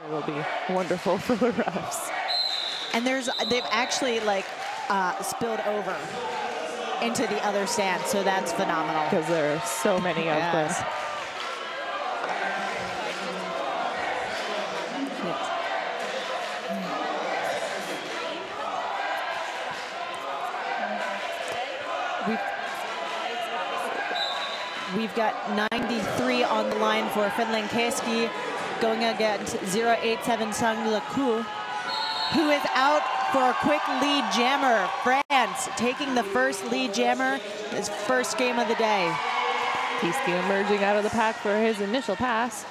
It will be wonderful for the refs. And they've actually like spilled over into the other stand, so that's phenomenal. Because there are so many of them. We've got 93 on the line for Finland Keski going against 087 Sang-Laku, who is out for a quick lead jammer. France taking the first lead jammer, his first game of the day. Keski emerging out of the pack for his initial pass.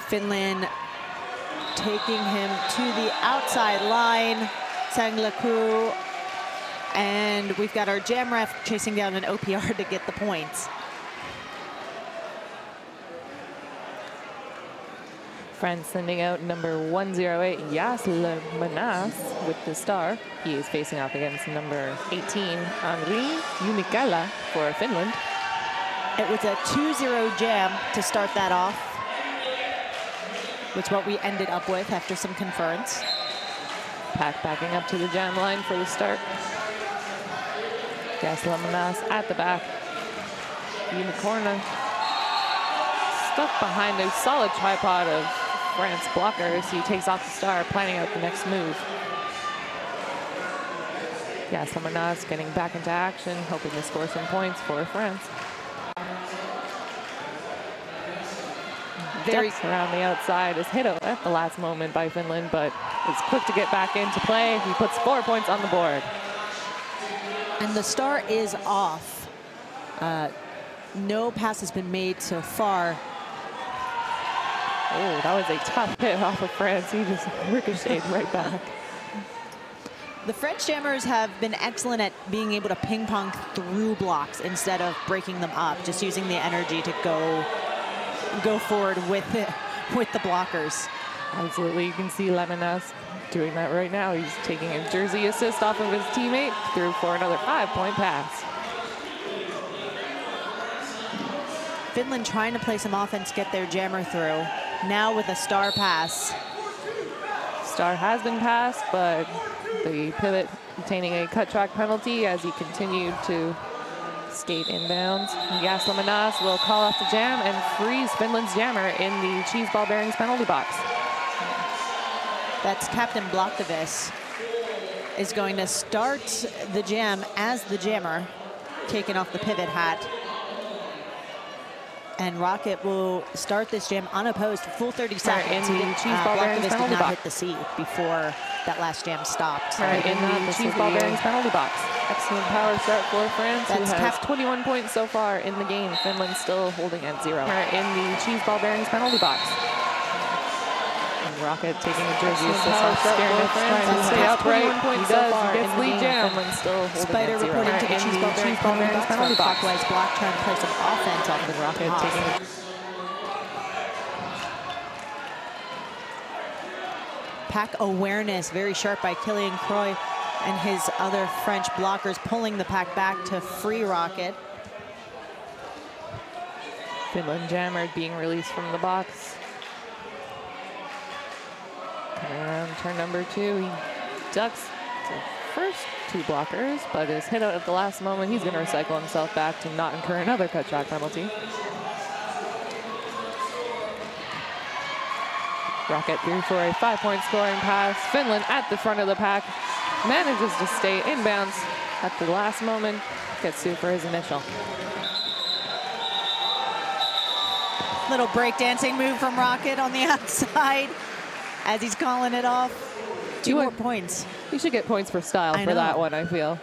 Finland taking him to the outside line. Sang-Laku. And we've got our jam ref chasing down an OPR to get the points. France sending out number 108, Jasle Manas with the star. He is facing off against number 18, Henri Junikala for Finland. It was a 2-0 jam to start that off, which is what we ended up with after some conference. Pack backing up to the jam line for the start. Jasle Manas at the back. Unicorna stuck behind a solid tripod of France blockers. He takes off the star, planning out the next move. Jasle Manas getting back into action, hoping to score some points for France. Very around the outside is hit at the last moment by Finland, but is quick to get back into play. He puts 4 points on the board. And the star is off. No pass has been made so far. Oh, that was a tough hit off of France. He just ricocheted right back. The French jammers have been excellent at being able to ping pong through blocks instead of breaking them up, just using the energy to go forward with the blockers. Absolutely, you can see Lemanas doing that right now. He's taking a jersey assist off of his teammate through for another 5-point pass. Finland trying to play some offense, get their jammer through. Now with a star pass. Star has been passed, but the pivot obtaining a cut track penalty as he continued to skate inbounds. Jasle Manas will call off the jam and freeze Finland's jammer in the cheese ball bearings penalty box. That's Captain Blokdavis is going to start the jam as the jammer, taking off the pivot hat. And Rocket will start this jam unopposed for full 30 seconds. In the cheese ball bearings penalty box. Hit the seat before that last jam stopped. Right, in the cheese ball bearings penalty box. Excellent power start for France, who has 21 points so far in the game. Finland still holding at 0. Right, in the cheese ball bearings penalty box. And Rocket taking a jersey assist off Scaring France to stay upright. He does, he gets lead jam. Finland still holding Spider at 0. reporting to the cheese ball bearings penalty box. Clockwise block trying to play some offense off the Rocket taking a pack awareness, very sharp by Killian Croy and his other French blockers, pulling the pack back to free Rocket. Finland jammer being released from the box. Coming around turn number 2, he ducks the first 2 blockers, but is hit out at the last moment. He's going to recycle himself back to not incur another cut track penalty. Rocket through for a 5-point scoring pass. Finland at the front of the pack manages to stay inbounds at the last moment. Gets through for his initial. Little breakdancing move from Rocket on the outside as he's calling it off. 2 more points. You should get points for style for that one, I feel.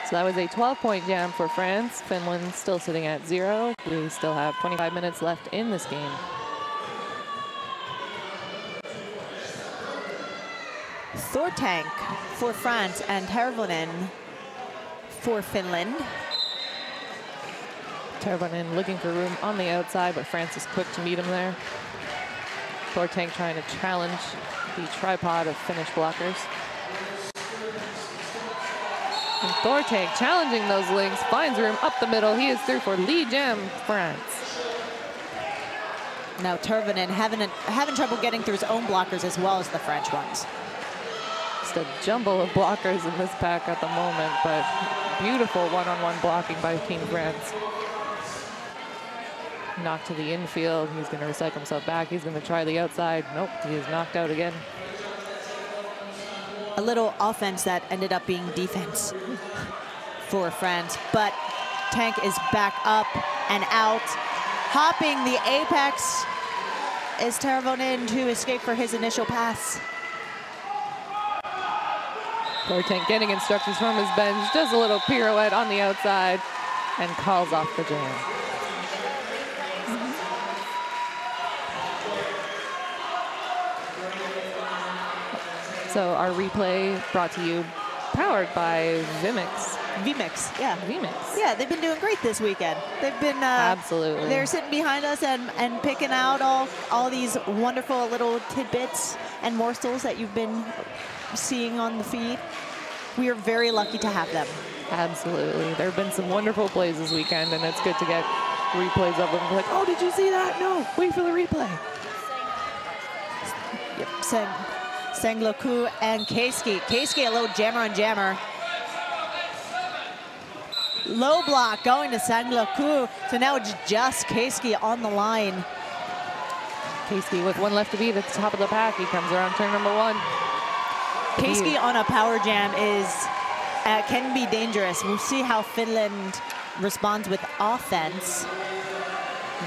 So that was a 12-point jam for France. Finland still sitting at 0. We still have 25 minutes left in this game. Thortank for France and Tervonen for Finland. Tervonen looking for room on the outside, but France is quick to meet him there. Thortank trying to challenge the tripod of Finnish blockers. And Thortank challenging those links, finds room up the middle. He is through for lead jam, France. Now Tervanen having trouble getting through his own blockers as well as the French ones. Just a jumble of blockers in this pack at the moment, but beautiful one-on-one blocking by Team France. Knocked to the infield. He's going to recycle himself back. He's going to try the outside. Nope, he is knocked out again. A little offense that ended up being defense for France, but Tank is back up and out. Hopping the apex is Tervanen to escape for his initial pass. Poor Tank getting instructions from his bench. Does a little pirouette on the outside and calls off the jam. So our replay brought to you, powered by Vimix. VMix, yeah. VMix. Yeah, they've been doing great this weekend. They've been absolutely. They're sitting behind us and picking out all these wonderful little tidbits and morsels that you've been seeing on the feed. We are very lucky to have them. Absolutely. There have been some wonderful plays this weekend, and it's good to get replays of them. Like, oh, did you see that? No, wait for the replay. Yep. Sangloku and Keiski. Keiski, a little jammer on jammer. Low block going to Sangloku. So now it's just Keiski on the line. Keiski with one left to beat at the top of the pack. He comes around turn number 1. Keiski on a power jam can be dangerous. We'll see how Finland responds with offense.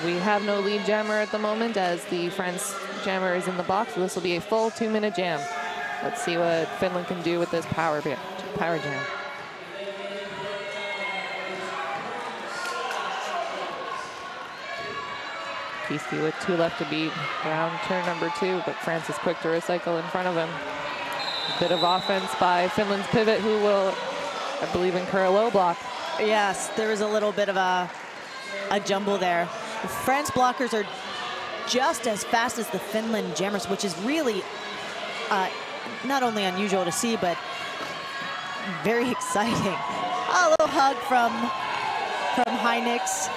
We have no lead jammer at the moment as the France jammer is in the box. So this will be a full 2-minute jam. Let's see what Finland can do with this power jam. Keiski with 2 left to beat around turn number 2, but France is quick to recycle in front of him. A bit of offense by Finland's pivot, who will, I believe, incur a low block. Yes, there was a little bit of a jumble there. The France blockers are just as fast as the Finland jammers, which is really not only unusual to see, but very exciting. A little hug from Heinix.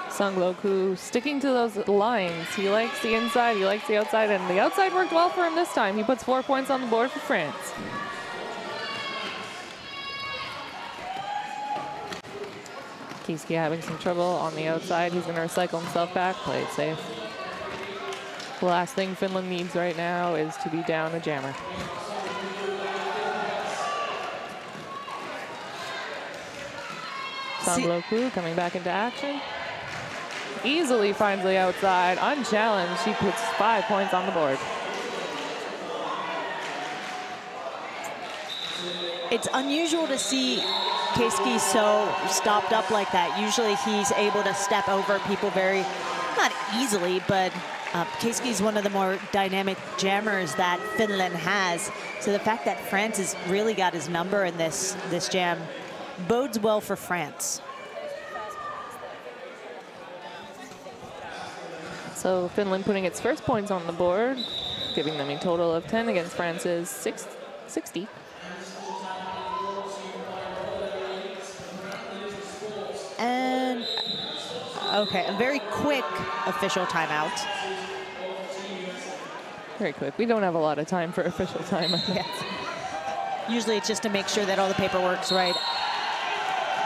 Sangloku sticking to those lines. He likes the inside, he likes the outside, and the outside worked well for him this time. He puts 4 points on the board for France. Keiski having some trouble on the outside. He's going to recycle himself back, play it safe. The last thing Finland needs right now is to be down a jammer. Sangloku coming back into action. Easily finds the outside, unchallenged. He puts 5 points on the board. It's unusual to see Keiski so stopped up like that. Usually he's able to step over people very, not easily, but Keiski is one of the more dynamic jammers that Finland has. So the fact that France has really got his number in this jam bodes well for France. So Finland putting its first points on the board, giving them a total of 10 against France's 60. And, okay, a very quick official timeout. Very quick. We don't have a lot of time for official timeout. Yes. Usually it's just to make sure that all the paperwork's right.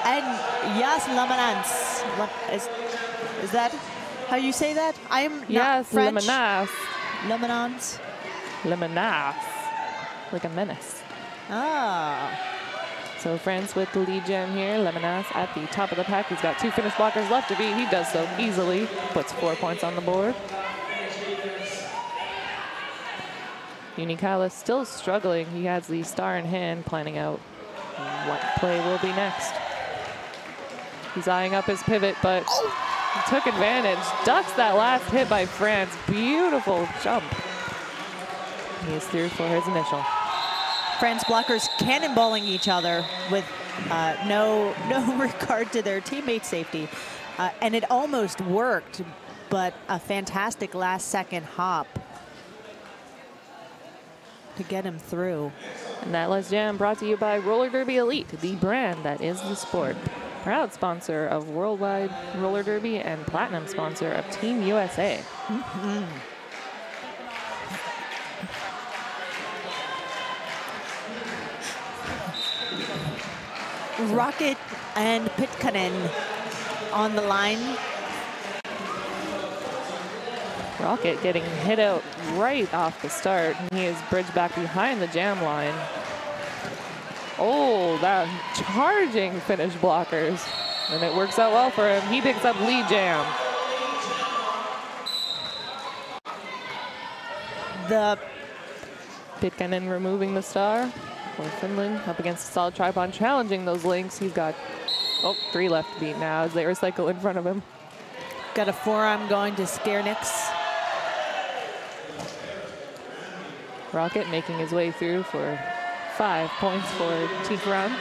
And yes, Lamanance. Is that how you say that? I am not French. Yes, Lamanance. Lemonasse. Like a menace. Ah. So France with the lead jam here. Lemonasse at the top of the pack. He's got 2 finished blockers left to beat. He does so easily. Puts 4 points on the board. Unikala still struggling. He has the star in hand, planning out what play will be next. He's eyeing up his pivot, but he took advantage. Ducks that last hit by France. Beautiful jump. He is through for his initial. France blockers cannonballing each other with no regard to their teammate safety. And it almost worked, but a fantastic last-second hop to get him through. And that last jam brought to you by Roller Derby Elite, the brand that is the sport. Proud sponsor of Worldwide Roller Derby and platinum sponsor of Team USA. Rocket and Pitkanen on the line. Rocket getting hit out right off the start. He is bridged back behind the jam line. Oh, that charging finish blockers. And it works out well for him. He picks up lead jam. The Pitkanen removing the star for Finland up against a solid tripod, challenging those links. He's got, 3 left to beat now as they recycle in front of him. Got a forearm going to Skarnix. Rocket making his way through for 5 points for Team France.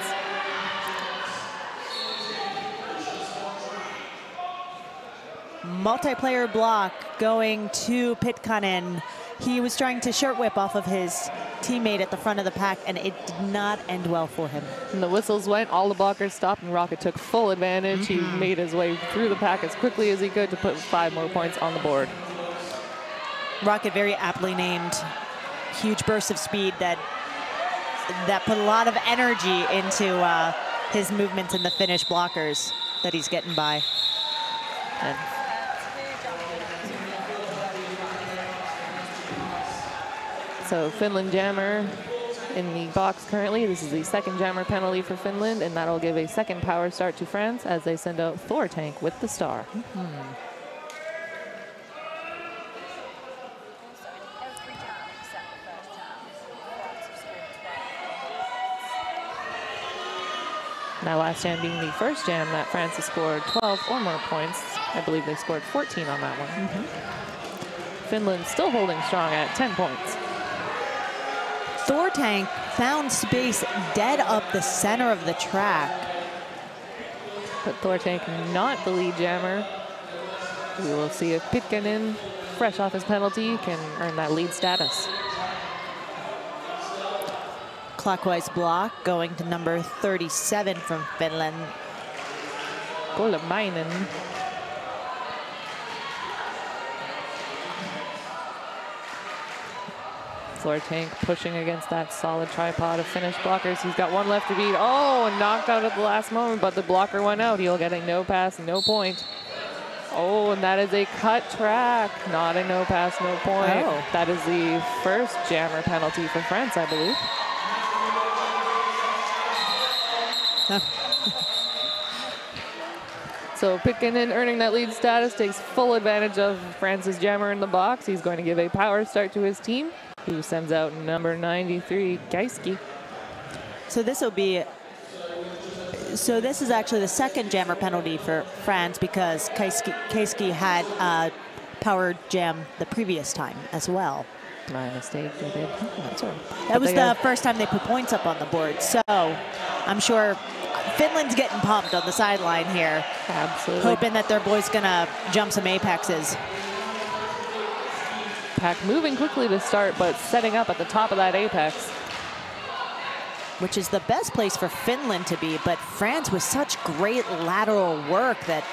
Multiplayer block going to Pitkanen. He was trying to shirt whip off of his teammate at the front of the pack, and it did not end well for him. And the whistles went, all the blockers stopped, and Rocket took full advantage. He made his way through the pack as quickly as he could to put 5 more points on the board. Rocket very aptly named. Huge burst of speed that put a lot of energy into his movements in the finish blockers that he's getting by. And so Finland jammer in the box currently. This is the second jammer penalty for Finland, and that'll give a second power start to France as they send out Thor Tank with the star. That last jam being the first jam that France has scored 12 or more points. I believe they scored 14 on that one. Finland still holding strong at 10 points. Thor Tank found space dead up the center of the track. But Thor Tank not the lead jammer. We will see if Pitkanen, fresh off his penalty, can earn that lead status. Clockwise block going to number 37 from Finland. Kolmainen. Thor Tank pushing against that solid tripod of Finnish blockers. He's got 1 left to beat. Oh, and knocked out at the last moment, but the blocker went out. He'll get a no pass, no point. Oh, and that is a cut track. Not a no pass, no point. Oh. That is the first jammer penalty for France, I believe. So Pitkanen earning that lead status takes full advantage of France's jammer in the box. He's going to give a power start to his team, who sends out number 93, Kaiski. So this is actually the second jammer penalty for France because Kaiski had power jam the previous time as well. My mistake, they did. That's right. That was the first time they put points up on the board. So I'm sure Finland's getting pumped on the sideline here. Absolutely. Hoping that their boy's gonna jump some apexes. Pack moving quickly to start, but setting up at the top of that apex. Which is the best place for Finland to be, but France with such great lateral work that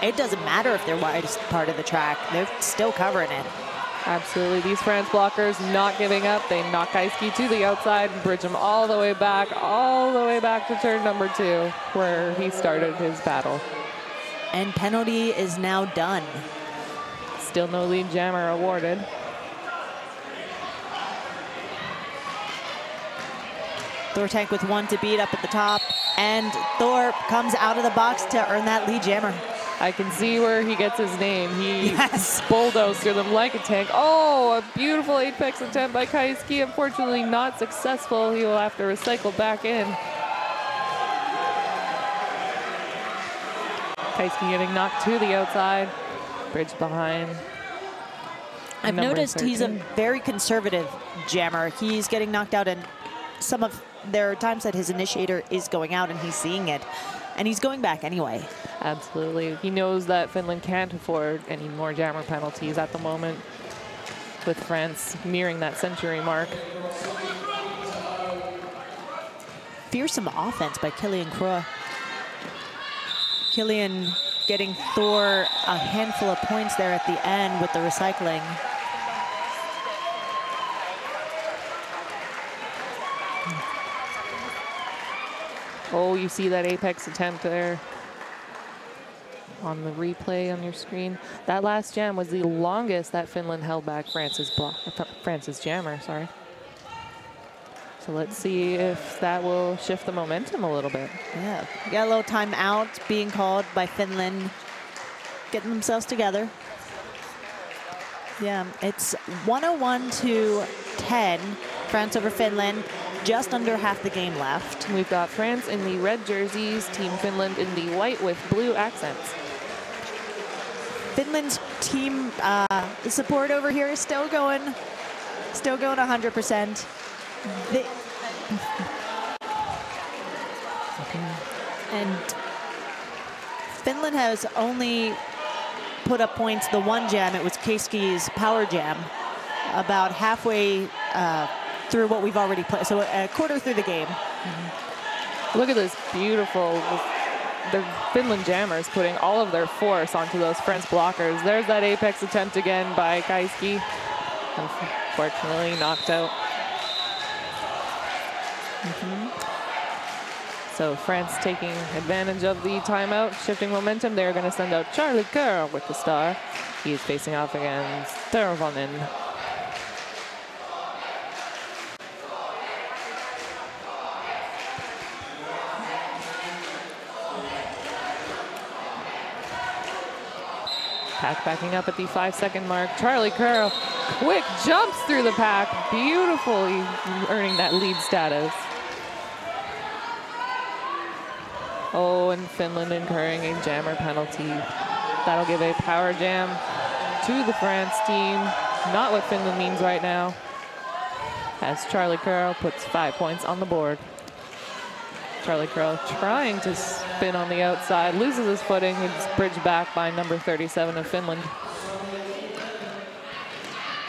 it doesn't matter if they're widest part of the track. They're still covering it. Absolutely. These France blockers not giving up. They knock Kaiski to the outside and bridge him all the way back to turn number 2, where he started his battle. And penalty is now done. Still no lead jammer awarded. Thor Tank with 1 to beat up at the top, and Thor comes out of the box to earn that lead jammer. I can see where he gets his name. He bulldozed through them like a tank. Oh, a beautiful apex attempt by Kaiski. Unfortunately not successful. He will have to recycle back in. Kaiski getting knocked to the outside. Bridge behind. I've noticed 13. He's a very conservative jammer. He's getting knocked out, and there are times that his initiator is going out and he's seeing it, and he's going back anyway. Absolutely. He knows that Finland can't afford any more jammer penalties at the moment, with France nearing that century mark. Fearsome offense by Killian Croix. Killian getting Thor a handful of points there at the end with the recycling. Oh, you see that apex attempt there on the replay on your screen. That last jam was the longest that Finland held back France's jammer, sorry. So let's see if that will shift the momentum a little bit. Yeah, we got a little timeout being called by Finland, getting themselves together. Yeah, it's 101-10, France over Finland. Just under half the game left. We've got France in the red jerseys, Team Finland in the white with blue accents. Finland's team support over here is still going 100%. And Finland has only put up points the one jam. It was Keski's power jam about halfway through what we've already played, so a quarter through the game. Look at this beautiful, the Finland jammers putting all of their force onto those French blockers. There's that apex attempt again by Keski. Unfortunately knocked out. So France taking advantage of the timeout, shifting momentum. They're going to send out Charlie Kerr with the star. He is facing off against Tervonen. Pack backing up at the 5-second mark. Charlie Kerr, quick jumps through the pack. Beautifully earning that lead status. Oh, and Finland incurring a jammer penalty. That'll give a power jam to the France team. Not what Finland means right now. As Charlie Kerr puts 5 points on the board. Charlie Kerr trying to spin on the outside, loses his footing. It's bridged back by number 37 of Finland.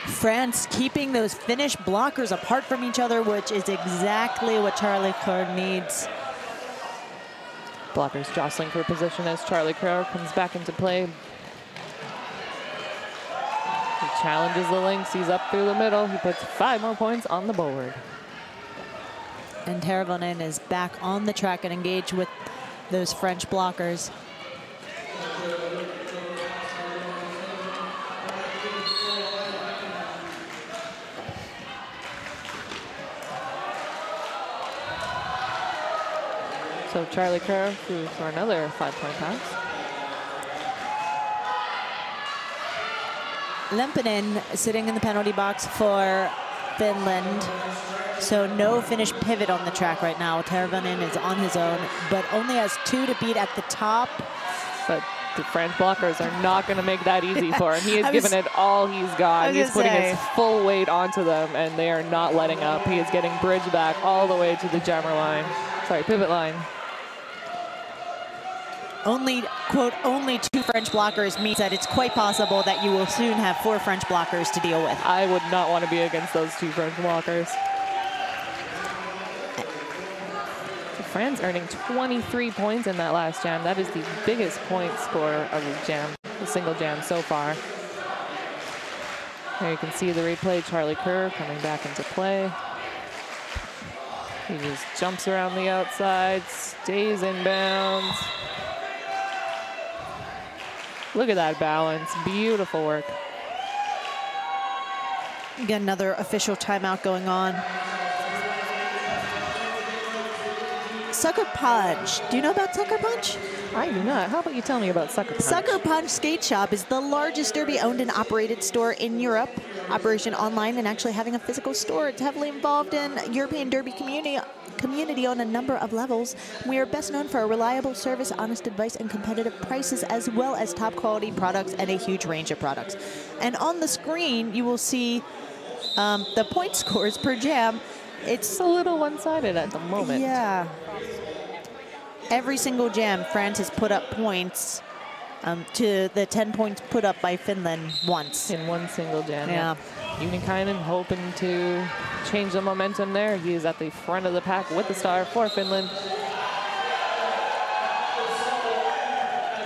France keeping those Finnish blockers apart from each other, which is exactly what Charlie Kerr needs. Blockers jostling for position as Charlie Kerr comes back into play. He challenges the links. He's up through the middle. He puts 5 more points on the board. And Tervonen is back on the track and engaged with those French blockers. So Charlie Kerr through for another 5-point pass. Lempinen sitting in the penalty box for Finland. So no Finnish pivot on the track right now. Tervonen is on his own, but only has 2 to beat at the top. But the French blockers are not going to make that easy for him. He has given it all he's got. He's putting his full weight onto them, and they are not letting up. He is getting bridged back all the way to the jammer line. Sorry, pivot line. Only, quote, only 2 French blockers means that it's quite possible that you will soon have 4 French blockers to deal with. I would not want to be against those 2 French blockers. France earning 23 points in that last jam. That is the biggest point score of a jam, a single jam so far. There you can see the replay, Charlie Kerr coming back into play. He just jumps around the outside, stays in bounds. Look at that balance, beautiful work. You got another official timeout going on. Sucker Punch. Do you know about Sucker Punch? I do not. How about you tell me about Sucker Punch? Sucker Punch Skate Shop is the largest derby owned and operated store in Europe. Operation online and actually having a physical store. It's heavily involved in European derby community on a number of levels. We are best known for our reliable service, honest advice, and competitive prices, as well as top quality products and a huge range of products. And on the screen, you will see the point scores per jam. It's a little one-sided at the moment. Yeah. Every single jam, France has put up points to the 10 points put up by Finland once. In one single jam. Yeah. Unikainen hoping to change the momentum there. He is at the front of the pack with the star for Finland.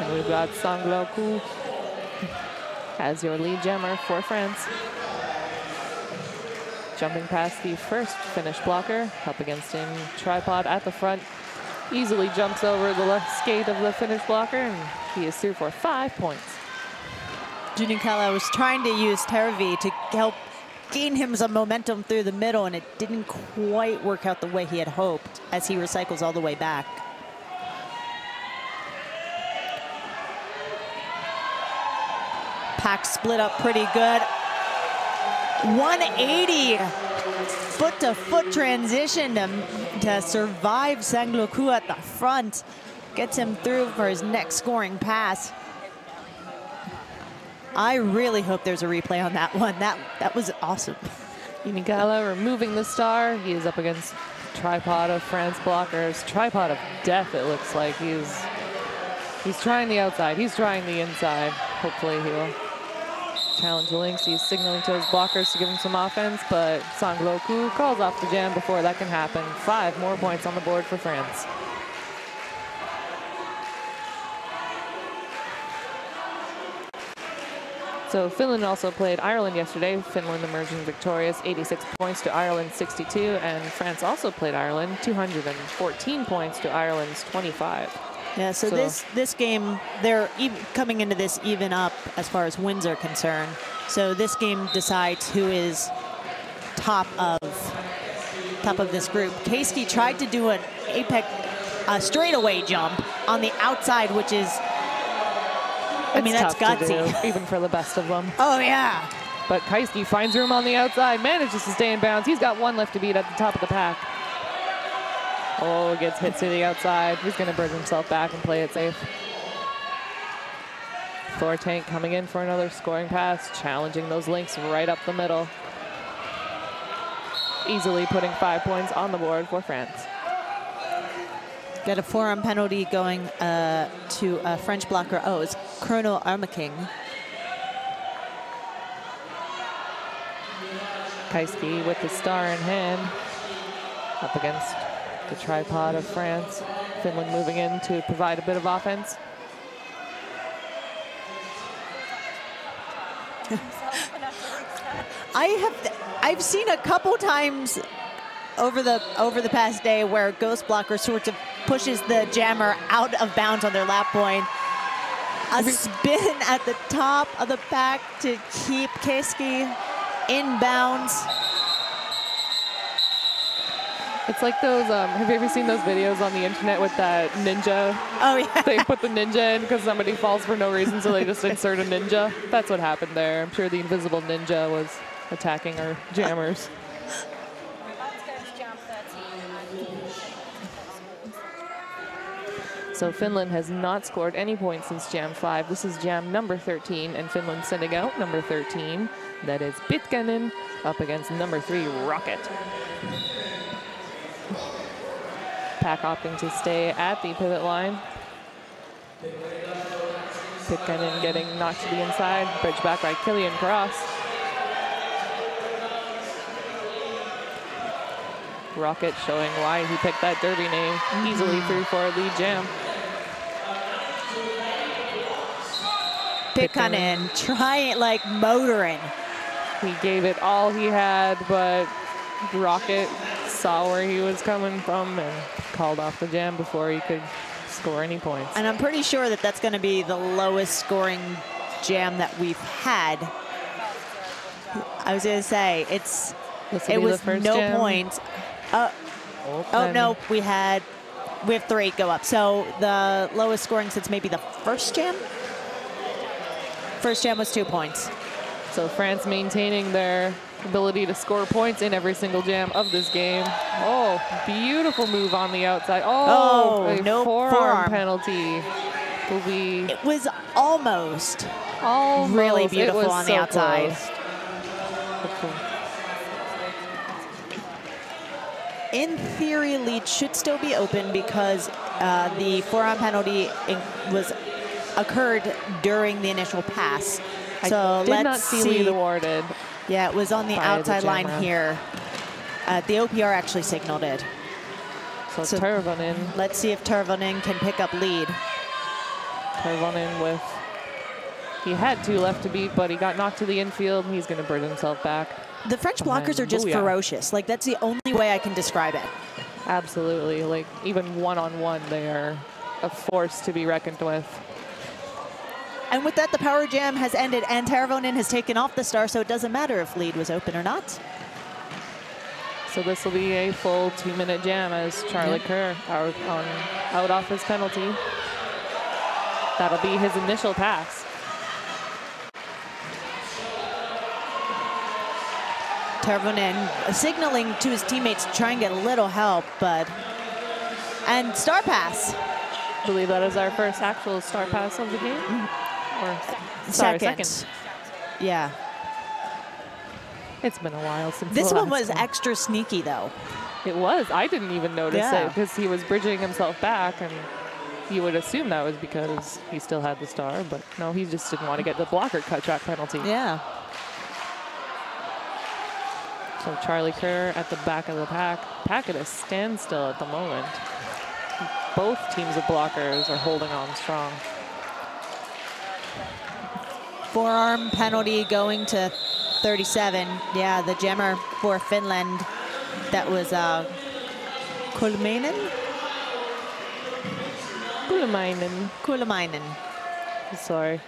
And we've got Sangloku as your lead jammer for France. Jumping past the first Finnish blocker, up against him, tripod at the front. Easily jumps over the left skate of the Finnish blocker, and he is through for 5 points. Junikala was trying to use Tervi to help gain him some momentum through the middle, and it didn't quite work out the way he had hoped as he recycles all the way back. Pack split up pretty good. 180 foot-to-foot transition to survive Sangloku at the front. Gets him through for his next scoring pass. I really hope there's a replay on that one. That was awesome. Junikala removing the star. He is up against tripod of France blockers. Tripod of death, it looks like. He's trying the outside. He's trying the inside. Hopefully he'll challenge the links. He's signaling to his blockers to give him some offense, but Sangloku calls off the jam before that can happen. 5 more points on the board for France. So Finland also played Ireland yesterday. Finland emerging victorious, 86 points to Ireland's 62, and France also played Ireland, 214 points to Ireland's 25. Yeah, so this game, they're coming into this even up as far as wins are concerned. So this game decides who is top of this group. Keiski tried to do an straightaway jump on the outside, which is, I mean, that's gutsy. To do, even for the best of them. Oh, yeah. But Keiski finds room on the outside, manages to stay in bounds. He's got one left to beat at the top of the pack. Oh, gets hit to the outside. He's going to bring himself back and play it safe. Thor Tank coming in for another scoring pass, challenging those links right up the middle. Easily putting 5 points on the board for France. Got a forearm penalty going to a French blocker. Oh, it's Chrono Armaking. Keiski with the star in hand, up against the tripod of France. Finland moving in to provide a bit of offense. I've seen a couple times over the past day where Ghost Blocker sort of pushes the jammer out of bounds on their lap point. A spin at the top of the pack to keep Keiski in bounds. It's like those, have you ever seen those videos on the internet with that ninja? Oh, yeah. They put the ninja in because somebody falls for no reason, so they just insert a ninja. That's what happened there. I'm sure the invisible ninja was attacking our jammers. So Finland has not scored any points since Jam 5. This is Jam number 13, and Finland sending out number 13. That is Pitkänen up against number 3, Rocket. Pack opting to stay at the pivot line. Pitkänen getting knocked to the inside. Bridge back by Killian Cross. Rocket showing why he picked that derby name. Easily through for a lead jam. Pitkänen trying, like, motoring. He gave it all he had, but Rocket saw where he was coming from and called off the jam before he could score any points. And I'm pretty sure that that's going to be the lowest scoring jam that we've had. I was going to say, it was no jam. Points. Oh, no, we have 3 go up. So the lowest scoring since maybe the first jam? First jam was 2 points. So France maintaining their ability to score points in every single jam of this game. Oh, beautiful move on the outside. Oh, no forearm penalty. Will be. It was almost really beautiful on the outside. In theory, lead should still be open because the forearm penalty occurred during the initial pass. So let's not see lead awarded. Yeah, it was on the outside line here. The OPR actually signaled it. So Tervonen. Let's see if Tervonen can pick up lead. Tervonen with, he had 2 left to beat, but he got knocked to the infield. He's going to bring himself back. The French blockers are just ferocious. Like, that's the only way I can describe it. Absolutely. Like, even one-on-one, they are a force to be reckoned with. And with that, the power jam has ended, and Tervonen has taken off the star, so it doesn't matter if lead was open or not. So this will be a full 2-minute jam as Charlie Kerr out off his penalty. That'll be his initial pass. Tervonen signaling to his teammates to try and get a little help, and star pass. I believe that is our first actual star pass of the game. Or second. Yeah. It's been a while since this one was extra sneaky, though. It was. I didn't even notice it because he was bridging himself back, and you would assume that was because he still had the star, but no, he just didn't want to get the blocker cut track penalty. Yeah. So Charlie Kerr at the back of the pack. Pack at a standstill at the moment. Both teams of blockers are holding on strong. Forearm penalty going to 37. Yeah, the jammer for Finland. That was Kulmainen. Sorry,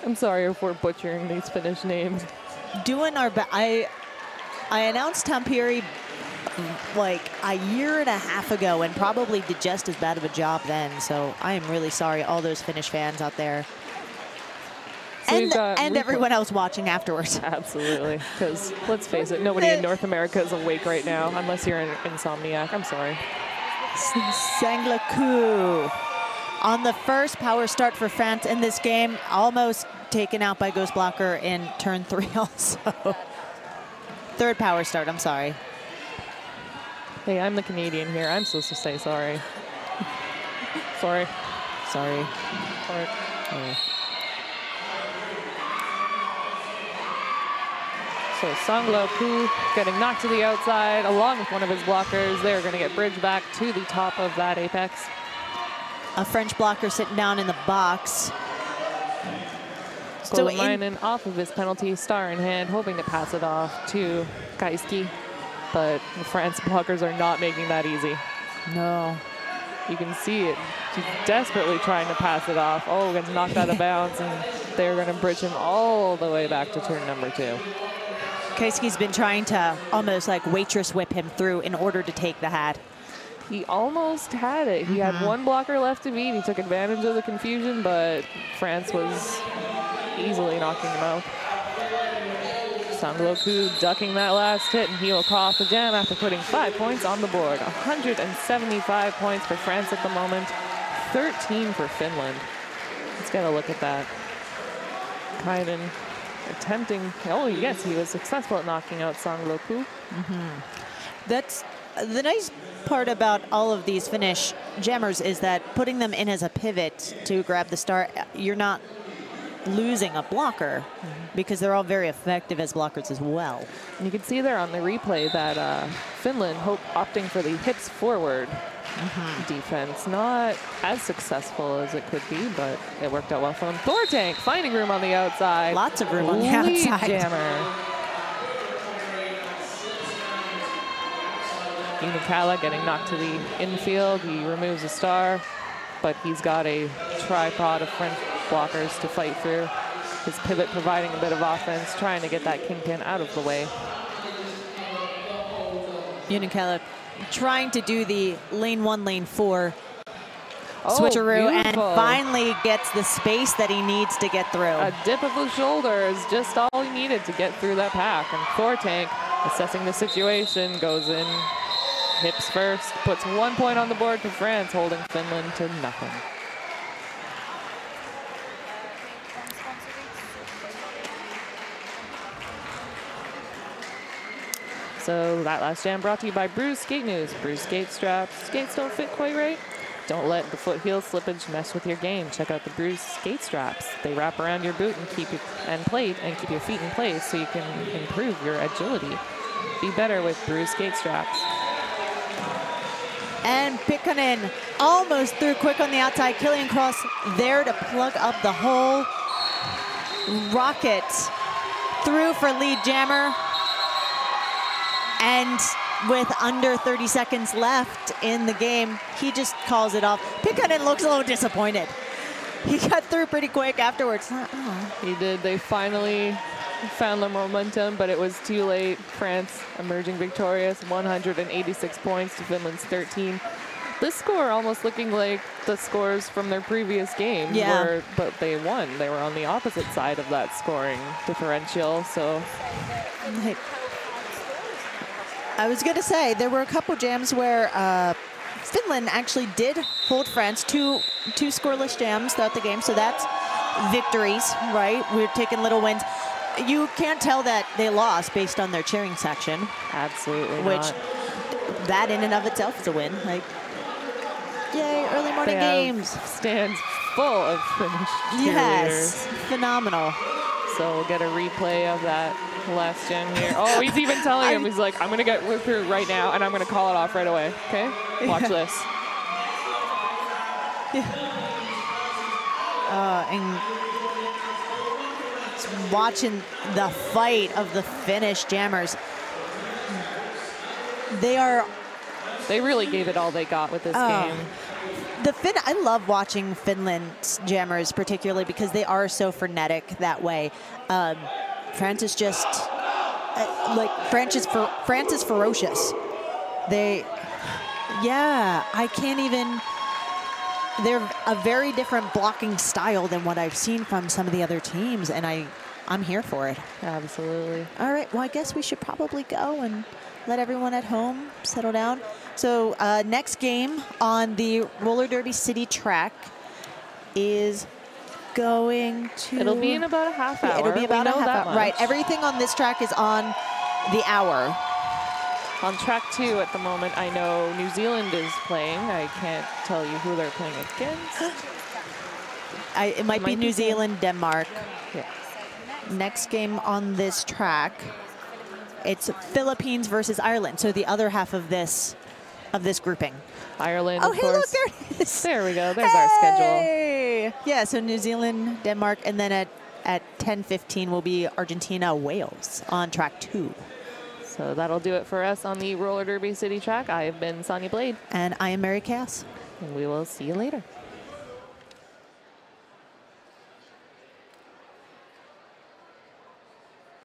I'm sorry if we're butchering these Finnish names. Doing our best. I announced Tampere like a year and a half ago and probably did just as bad of a job then. So I am really sorry, all those Finnish fans out there. So and everyone else watching afterwards. Absolutely, because let's face it, nobody in North America is awake right now, unless you're an insomniac. I'm sorry. Sanglaku on the first power start for France in this game, almost taken out by Ghost Blocker in turn 3 also. Third power start, I'm sorry. Hey, I'm the Canadian here. I'm supposed to say sorry. Sorry. Sorry. Sorry. Sorry. So Sanglaku getting knocked to the outside along with one of his blockers. They're going to get bridged back to the top of that apex. A French blocker sitting down in the box. Kulmainen off of his penalty, star in hand, hoping to pass it off to Kaiski. But the France blockers are not making that easy. No. You can see it. She's desperately trying to pass it off. Oh, gets knocked out of bounds, and they're going to bridge him all the way back to turn number 2. Kaiski's been trying to almost like waitress whip him through in order to take the hat. He almost had it. He had one blocker left to beat. He took advantage of the confusion, but France was easily knocking him out. Sanglaku ducking that last hit, and he will call off the jam after putting 5 points on the board. 175 points for France at the moment, 13 for Finland. Let's get a look at that. Kainen attempting, oh yes, he was successful at knocking out Sanglaku. That's the nice part about all of these Finnish jammers is that putting them in as a pivot to grab the star, you're not losing a blocker because they're all very effective as blockers as well. And you can see there on the replay that Finland opting for the hips forward defense. Not as successful as it could be, but it worked out well for them. Thortank finding room on the outside. Lots of room on the outside. Jammer. Unikala getting knocked to the infield. He removes a star, but he's got a tripod of French blockers to fight through. His pivot providing a bit of offense, trying to get that kingpin out of the way. Unikala trying to do the lane 1, lane 4 switcheroo, and finally gets the space that he needs to get through. A dip of the shoulder is just all he needed to get through that pack. And Thortank, assessing the situation, goes in hips first, puts 1 point on the board for France, holding Finland to nothing. So that last jam brought to you by Bruise Skate News. Bruise skate straps. Skates don't fit quite right? Don't let the foot heel slippage mess with your game. Check out the Bruise skate straps. They wrap around your boot and keep your feet in place so you can improve your agility. Be better with Bruise skate straps. And Pikkanen almost through quick on the outside. Killian Cross there to plug up the hole. Rocket through for lead jammer. And with under 30 seconds left in the game, he just calls it off. Pikkanen looks a little disappointed. He got through pretty quick afterwards. He did. They finally found the momentum, but it was too late. France emerging victorious, 186 points to Finland's 13. This score almost looking like the scores from their previous game, but they won. They were on the opposite side of that scoring differential. So I was going to say, there were a couple jams where Finland actually did hold France, two scoreless jams throughout the game, so that's victories, right? We're taking little wins. You can't tell that they lost based on their cheering section. Absolutely Which, not. that in and of itself is a win. Like, yay, early morning games. Stands full of Finnish cheerleaders. Yes, phenomenal. So we'll get a replay of that last jam here. Oh, he's even telling him, he's like, I'm going to get through right now, and I'm going to call it off right away, okay? Watch this. And watching the fight of the Finnish jammers. They really gave it all they got with this game. I love watching Finland's jammers, particularly because they are so frenetic that way. France is just France is ferocious. I can't even. They're a very different blocking style than what I've seen from some of the other teams, and I'm here for it. Absolutely. All right, well, I guess we should probably go and let everyone at home settle down. So next game on the roller derby city track is going to... It'll be in about a half hour. It'll be about a half hour. Right, everything on this track is on the hour. On track 2 at the moment, I know New Zealand is playing. I can't tell you who they're playing against. It might be New Zealand, Denmark. Yeah. Next game on this track, it's Philippines versus Ireland. So the other half of this grouping. Ireland, of course. Look, there it is. There we go. There's our schedule. Yeah, so New Zealand, Denmark, and then at 10:15 will be Argentina, Wales on track 2. So that'll do it for us on the roller derby city track. I have been Sonia Blade. And I am Mary Cass. And we will see you later.